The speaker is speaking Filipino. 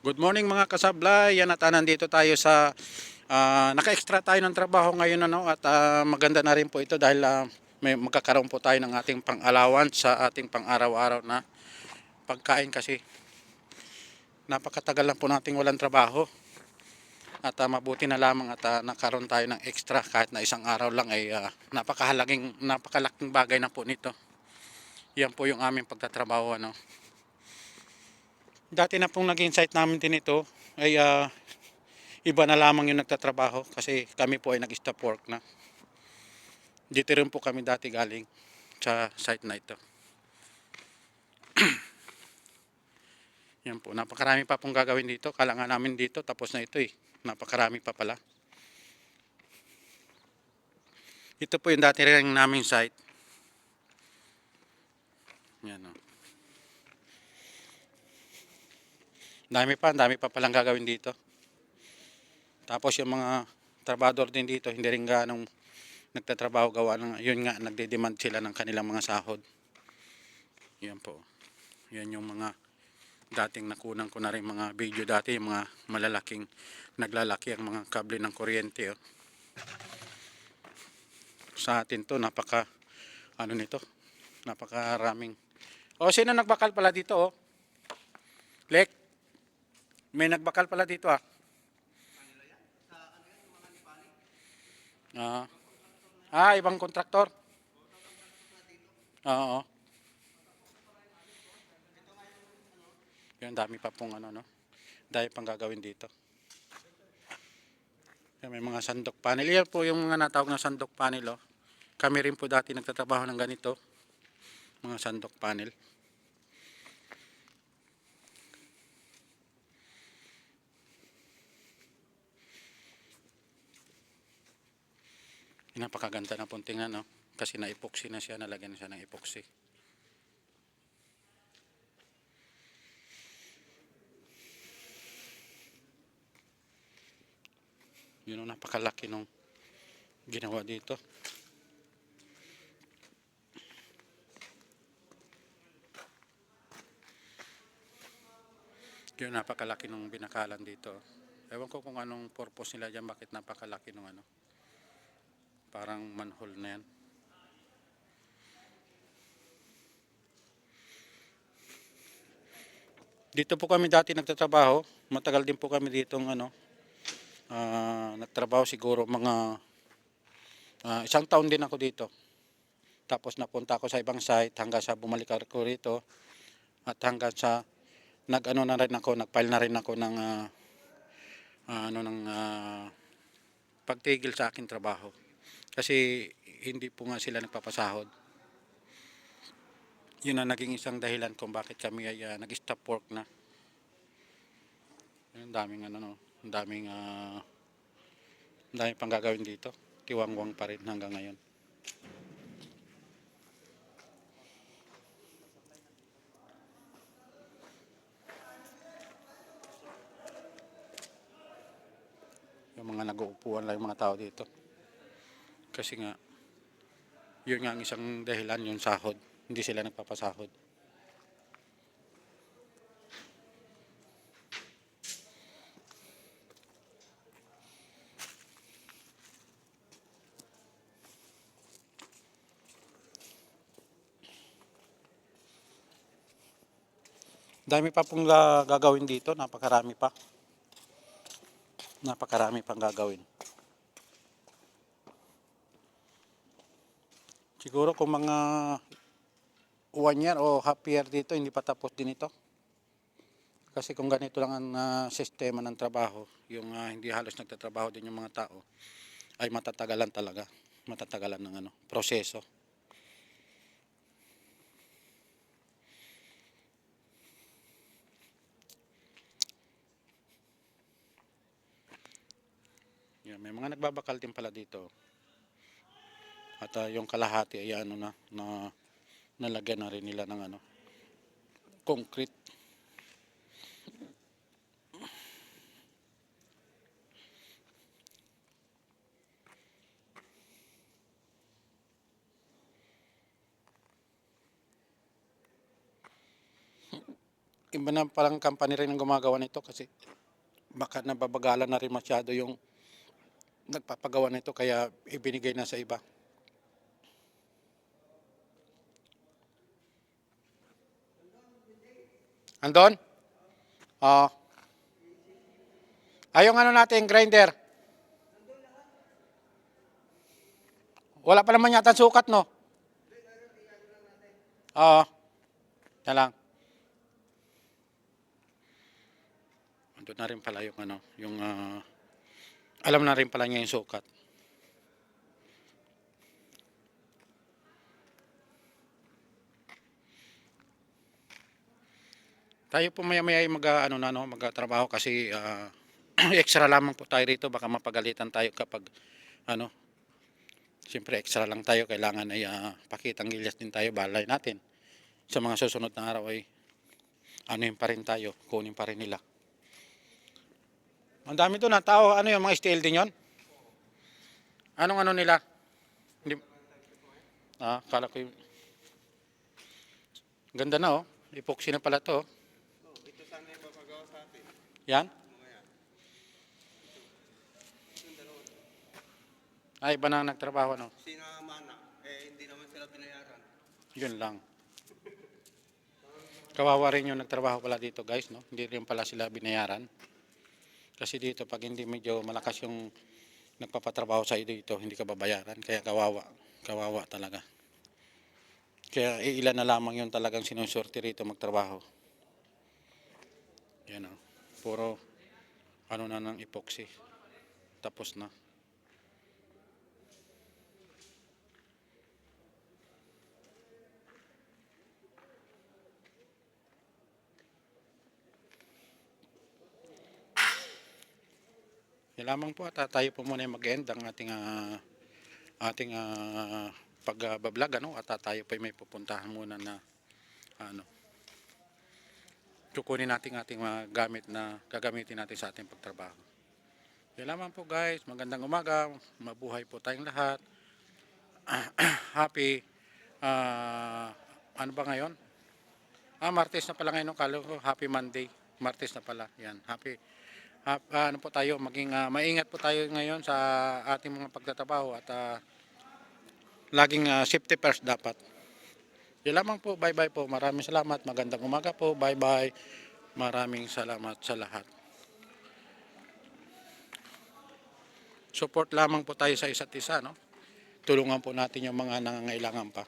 Good morning mga kasablay. Yan at nandito tayo sa naka-extra tayo ng trabaho ngayon at maganda na rin po ito dahil may magkakaroon po tayo ng ating pang-allowance sa ating pang-araw-araw na pagkain kasi napakatagal lang po nating walang trabaho at mabuti na lamang at nakaroon tayo ng extra kahit na isang araw lang ay napakalaking bagay na po nito. Yan po yung aming pagtatrabaho Dati na pong naging site namin din ito ay iba na lamang yung nagtatrabaho kasi kami po ay nag-stop work na. Dito rin po kami dati galing sa site na ito. Yan po, napakarami pa pong gagawin dito. Kala nga namin dito, tapos na ito eh. Napakarami pa pala. Ito po yung dati rin naming site. Yan o. Dami pa palang gagawin dito. Tapos yung mga trabador din dito, hindi rin ganong nagtatrabaho gawa ng, yun nga, nagde-demand sila ng kanilang mga sahod. Yan po. Yan yung mga dating nakunan ko na rin mga video dati, yung mga malalaking naglalaki ang mga kable ng kuryente. Sa atin to, nito, napakaraming. Sino nagbakal pala dito Lek, may nagbakal pala dito Ah, ibang kontraktor. Oo. Yung dami pa pong no. Dahil pang gagawin dito. Yan, may mga sandok panel. Yan po yung mga natawag na sandok panel Kami rin po dati nagtatrabaho ng ganito. Mga sandok panel. Napakaganda na pong tingnan kasi na-epoxy na siya, nalagyan na siya ng epoxy. Yun napakalaki nung ginawa dito. Yun napakalaki nung binakalan dito. Ewan ko kung anong purpose nila dyan, bakit napakalaki nung parang manhole na yan. Dito po kami dati nagtatrabaho. Matagal din po kami ditong nagtrabaho siguro mga isang taon din ako dito. Tapos napunta ako sa ibang site hanggang sa bumalik ako rito at hanggang sa nagfile na rin ako ng pagtigil sa aking trabaho. Kasi hindi po nga sila nagpapasahod. Yun ang naging isang dahilan kung bakit kami ay nag-stop work na. Ang daming ang daming pang gagawin dito. Tiwangwang pa rin hanggang ngayon. Yung mga nag-uupuan lang yung mga tao dito. Kasi nga, yun nga ang isang dahilan, yung sahod. Hindi sila nagpapasahod. Dami pa pong gagawin dito, napakarami pa. Napakarami pang gagawin. Siguro kung mga 1 year o half year dito, hindi pa tapos din ito. Kasi kung ganito lang ang sistema ng trabaho, yung hindi halos nagtatrabaho din yung mga tao, ay matatagalan talaga. Matatagalan ng proseso. Yan, may mga nagbabakal din pala dito. At yung kalahati ay nalagyan na rin nila ng concrete. iba na palang company rin ang gumagawa nito kasi baka nababagalan na rin masyado yung nagpapagawa nito kaya ibinigay na sa iba. Andon? Ah, yung ano natin, grinder. Wala pa naman yata sukat, no? Oo, yan lang. Andun na rin pala yung ano, yung alam na rin pala niya yung sukat. Tayo po maya-maya ay ano na no, magtatrabaho kasi extra lamang po tayo rito, baka mapagalitan tayo kapag ano, siyempre extra lang tayo, kailangan ay pakitang gilyas din tayo, balay natin. Sa mga susunod na araw ay ano yun pa rin tayo, kunin pa rin nila. Ang dami doon na tao, ano yung mga steel din yon? Anong ano nila? Hindi, kala ko yung, ganda na oh, epoxy na pala to. Ito sana yung papagawa sa atin. Yan? Mamaya. Yung dalawa. Ay, iba na nagtrabaho no? Sinamana. Hindi naman sila binayaran. Yun lang. Kawawa rin yung nagtrabaho pala dito guys, no? Hindi rin pala sila binayaran. Kasi dito pag hindi medyo malakas yung nagpapatrabaho sa dito, hindi ka babayaran. Kaya kawawa. Kawawa talaga. Kaya ilan na lamang yung talagang sinusorti rito magtrabaho. Yan o. Puro ano na ng epoxy. Tapos na. Yan lamang po at tayo po muna mag-end ang ating pag-vlog ano, at tayo pa may pupuntahan muna na ano, kukunin natin ating mga gamit na gagamitin natin sa ating pagtrabaho. Yan lamang po guys, magandang umaga, mabuhay po tayong lahat. Happy ano ba ngayon? Martes na pala ngayon, kala ko happy Monday. Martes na pala. Yan, happy ano po tayo, maging maingat po tayo ngayon sa ating mga pagtatrabaho at laging safety first dapat. Yan lamang po, bye-bye po. Maraming salamat. Magandang umaga po. Bye-bye. Maraming salamat sa lahat. Support lamang po tayo sa isa't isa, no? Tulungan po natin yung mga nangangailangan pa.